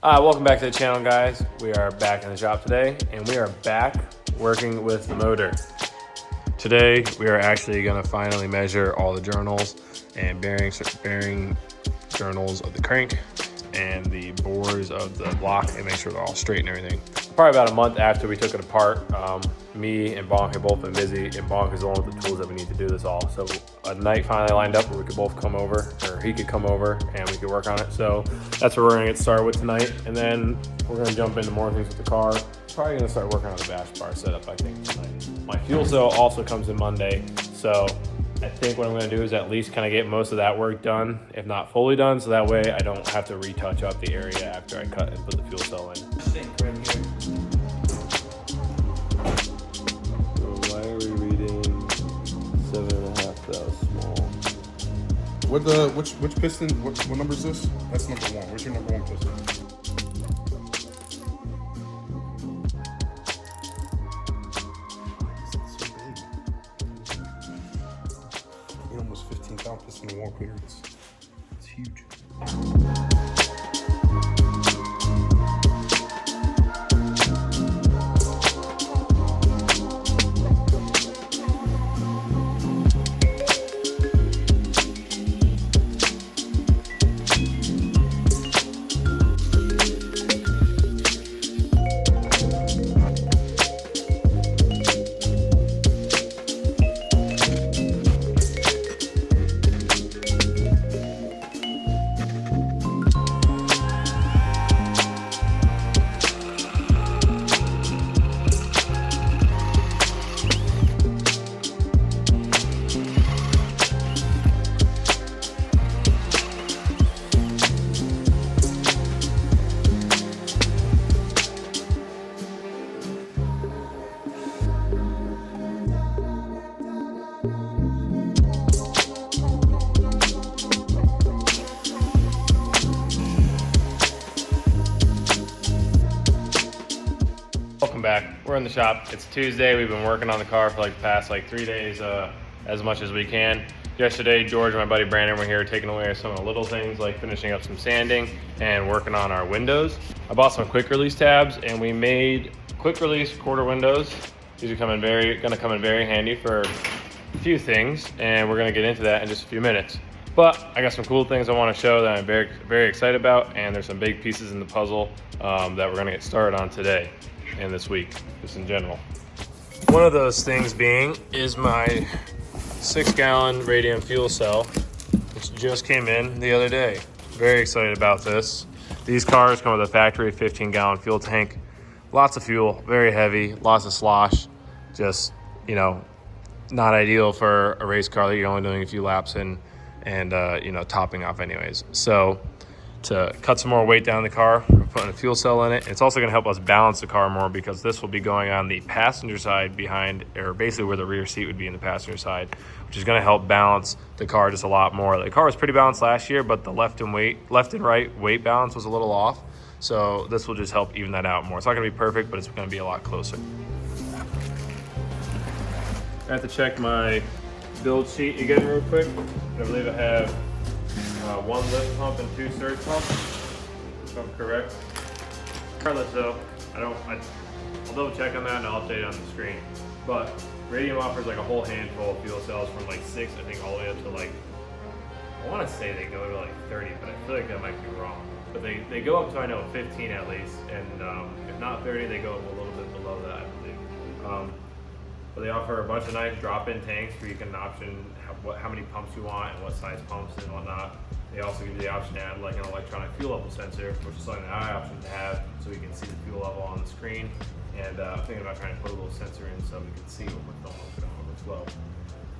Welcome back to the channel, guys. We are back in the shop today, and we are back working with the motor. Today, we are actually going to finally measure all the journals and bearing journals of the crank and the bores of the block and make sure they're all straight and everything. Probably about a month after we took it apart, me and Bonk have both been busy, and Bonk is the one with the tools that we need to do this all. So a night finally lined up where we could both come over, or he could come over and we could work on it. So that's what we're gonna get started with tonight. And then we're gonna jump into more things with the car. Probably gonna start working on the bash bar setup, I think, tonight. My fuel cell also comes in Monday. So I think what I'm gonna do is at least kind of get most of that work done, if not fully done, so that way I don't have to retouch up the area after I cut and put the fuel cell in. So why are we reading 7.5 thou small? Which piston? What number is this? That's number one. Where's your number one piston? Almost 15,000 piston in wall clearance. It's huge. Welcome back. We're in the shop. It's Tuesday. We've been working on the car for like the past 3 days as much as we can. Yesterday, George and my buddy Brandon were here taking away some of the little things like finishing up some sanding and working on our windows. I bought some quick release tabs and we made quick release quarter windows. These are gonna come in very handy for a few things, and we're gonna get into that in just a few minutes. But I got some cool things I want to show that I'm very, very excited about, and there's some big pieces in the puzzle that we're gonna get started on today and this week, just in general. One of those things being is my 6-gallon radium fuel cell, which just came in the other day. Very excited about this. These cars come with a factory 15-gallon fuel tank. Lots of fuel, very heavy, lots of slosh. Just, not ideal for a race car that you're only doing a few laps in and topping off anyways. So to cut some more weight down the car, we're putting a fuel cell in it. It's also gonna help us balance the car more because this will be going on the passenger side behind, or basically where the rear seat would be in the passenger side, which is gonna help balance the car just a lot more. The car was pretty balanced last year, but the left and right weight balance was a little off. So this will just help even that out more. It's not gonna be perfect, but it's gonna be a lot closer. I have to check my build sheet again real quick. I believe I have 1 lift pump and 2 surge pumps, if I'm correct. Regardless though, I'll double check on that and I'll update it on the screen. But Radium offers like a whole handful of fuel cells from 6, I think, all the way up to I want to say they go to 30, but I feel like that might be wrong. But they go up to, I know, 15 at least, and if not 30, they go a little bit below that, I believe. But they offer a bunch of nice drop-in tanks where you can option how many pumps you want and what size pumps and whatnot. They also give you the option to add an electronic fuel level sensor, which is something that I option to have, so we can see the fuel level on the screen. And I'm thinking about trying to put a little sensor in so we can see what we're filling if we don't overflow.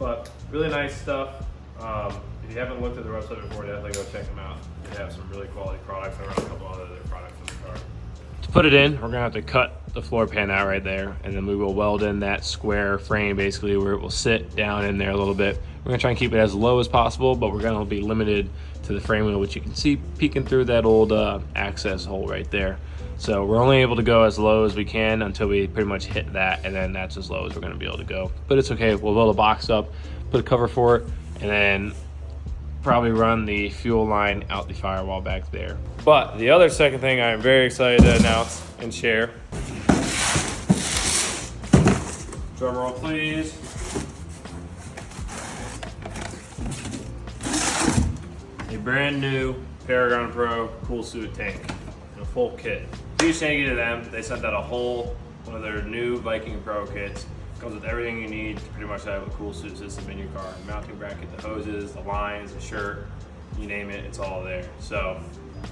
But really nice stuff. If you haven't looked at the website before, definitely go check them out. They have some really quality products. I run a couple other products in the car. To put it in, we're gonna have to cut the floor pan out right there, and then we will weld in that square frame basically where it will sit down in there a little bit. We're gonna try and keep it as low as possible, but we're gonna be limited to the frame wheel, which you can see peeking through that old access hole right there. So we're only able to go as low as we can until we pretty much hit that, and then that's as low as we're gonna be able to go. But it's okay, we'll build a box up, put a cover for it, and then probably run the fuel line out the firewall back there. But the other second thing I am very excited to announce and share. Drum roll, please. A brand new Viking Pro cool suit tank in a full kit. Huge thank you to them. They sent out a whole one of their new Viking Pro kits. Comes with everything you need to pretty much have a cool suit system in your car. The mounting bracket, the hoses, the lines, the shirt, you name it, it's all there. So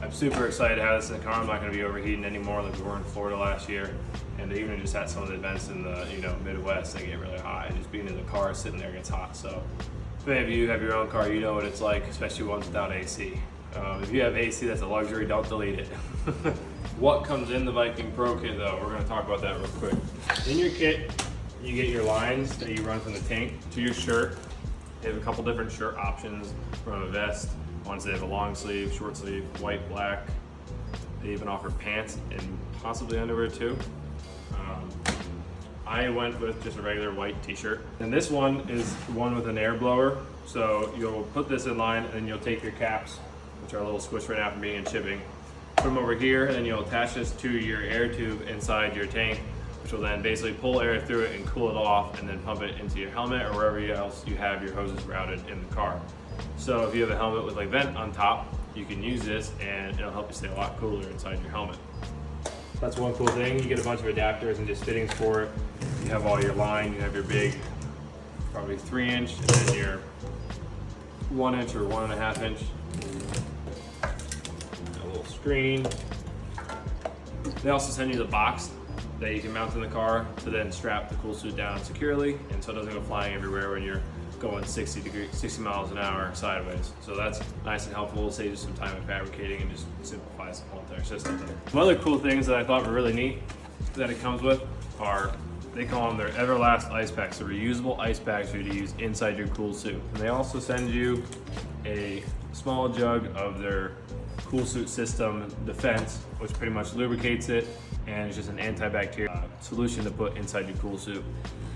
I'm super excited to have this in the car. I'm not going to be overheating anymore like we were in Florida last year. And they even just had some of the events in the Midwest, they get really hot. Just being in the car, sitting there gets hot. So if any of you have your own car, you know what it's like, especially ones without AC. If you have AC, that's a luxury, don't delete it. What comes in the Viking Pro kit though, we're going to talk about that real quick. In your kit, you get your lines that you run from the tank to your shirt. They have a couple different shirt options from a vest. Ones that have a long sleeve, short sleeve, white, black. They even offer pants and possibly underwear too. I went with just a regular white t-shirt. And this one is one with an air blower. So you'll put this in line and you'll take your caps, which are a little squished right now from being in shipping, put them over here, and then you'll attach this to your air tube inside your tank, which will then basically pull air through it and cool it off and then pump it into your helmet or wherever else you have your hoses routed in the car. So if you have a helmet with like vent on top, you can use this and it'll help you stay a lot cooler inside your helmet. That's one cool thing. You get a bunch of adapters and just fittings for it. You have all your line, you have your big, probably 3-inch, and then your 1-inch or 1.5-inch. A little screen. They also send you the box that you can mount in the car to then strap the cool suit down securely, and so it doesn't go flying everywhere when you're going 60 miles an hour sideways. So that's nice and helpful. It'll save you some time in fabricating and just simplifies the whole entire system. Some other cool things that I thought were really neat that it comes with are, they call them their Everlast ice packs. They're reusable ice packs for you to use inside your cool suit. And they also send you a small jug of their cool suit system defense, which pretty much lubricates it, and it's just an antibacterial solution to put inside your cool suit,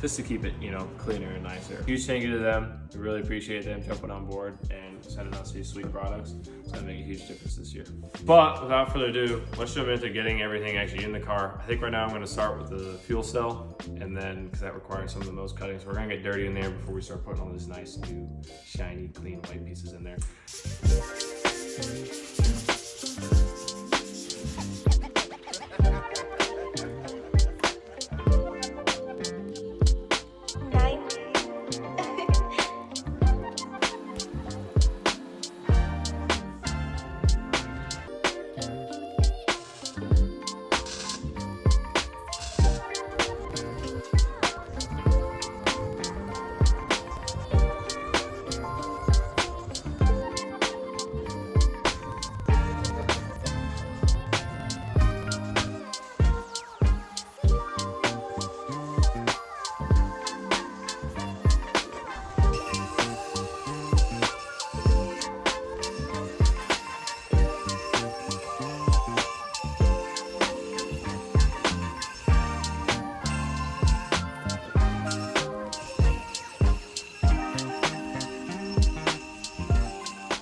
just to keep it, cleaner and nicer. Huge thank you to them. We really appreciate them jumping on board and sending us these sweet products. It's gonna make a huge difference this year. But without further ado, let's jump into getting everything actually in the car. I think right now I'm gonna start with the fuel cell, and then, because that requires some of the most cutting, so we're gonna get dirty in there before we start putting all these nice, new, shiny, clean white pieces in there.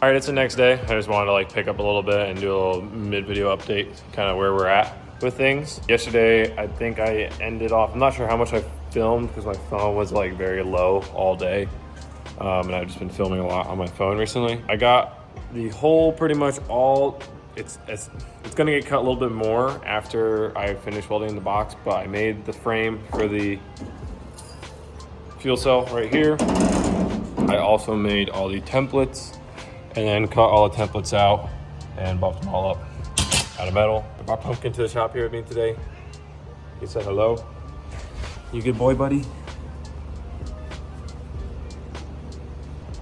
All right, it's the next day. I just wanted to pick up a little bit and do a little mid-video update, kind of where we're at with things. Yesterday, I think I ended off, I'm not sure how much I filmed because my phone was very low all day. And I've just been filming a lot on my phone recently. I got the whole pretty much all, it's gonna get cut a little bit more after I finish welding the box, but I made the frame for the fuel cell right here. I also made all the templates and then cut all the templates out and bumped them all up out of metal. I brought Pumpkin to the shop here with me today. He said hello. You good boy, buddy?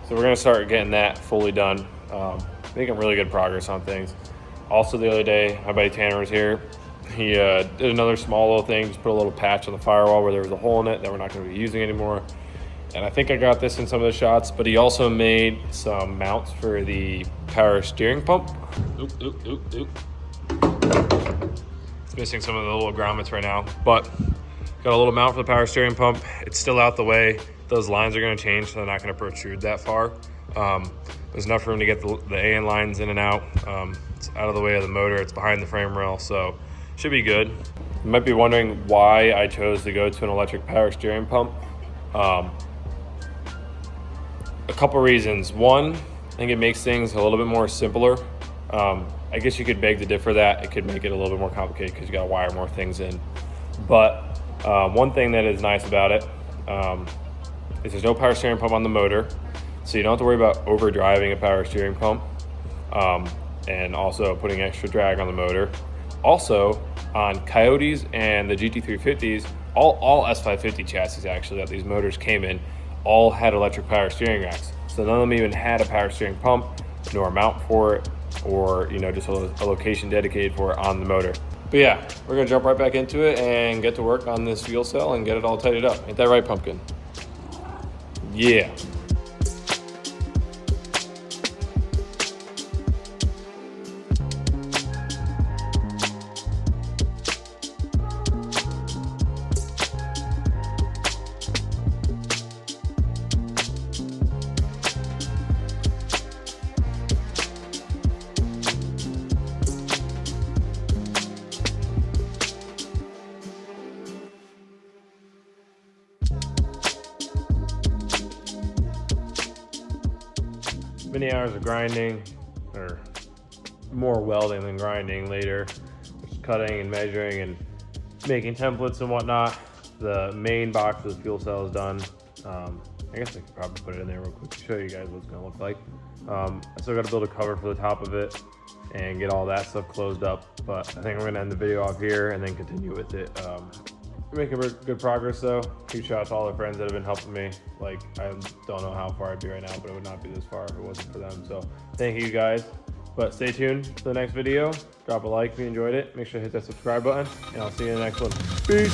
So we're gonna start getting that fully done. Making really good progress on things. Also the other day, my buddy Tanner was here. He did another small little thing, just put a little patch on the firewall where there was a hole in it that we're not gonna be using anymore. And I think I got this in some of the shots, but he also made some mounts for the power steering pump. It's missing some of the little grommets right now, but got a little mount for the power steering pump. It's still out the way. Those lines are gonna change, so they're not gonna protrude that far. There's enough room to get the AN lines in and out. It's out of the way of the motor. It's behind the frame rail, so should be good. You might be wondering why I chose to go to an electric power steering pump. A couple reasons. One, I think it makes things a little bit more simpler. I guess you could beg to differ that. It could make it a little bit more complicated because you got to wire more things in. But one thing that is nice about it is there's no power steering pump on the motor, so you don't have to worry about overdriving a power steering pump and also putting extra drag on the motor. Also, on Coyotes and the GT350s, all S550 chassis actually that these motors came in, all had electric power steering racks. So none of them even had a power steering pump, nor a mount for it, or just a location dedicated for it on the motor. But yeah, we're gonna jump right back into it and get to work on this fuel cell and get it all tidied up. Ain't that right, Pumpkin? Yeah. Many hours of grinding, or more welding than grinding later, just cutting and measuring and making templates and whatnot. The main box of the fuel cell is done. I guess I could probably put it in there real quick to show you guys what it's gonna look like. I still gotta build a cover for the top of it and get all that stuff closed up, but I think I'm gonna end the video off here and then continue with it. We're making good progress though. Huge shout out to all the friends that have been helping me. Like, I don't know how far I'd be right now, but it would not be this far if it wasn't for them. So thank you guys. But stay tuned for the next video. Drop a like if you enjoyed it. Make sure to hit that subscribe button, and I'll see you in the next one. Peace.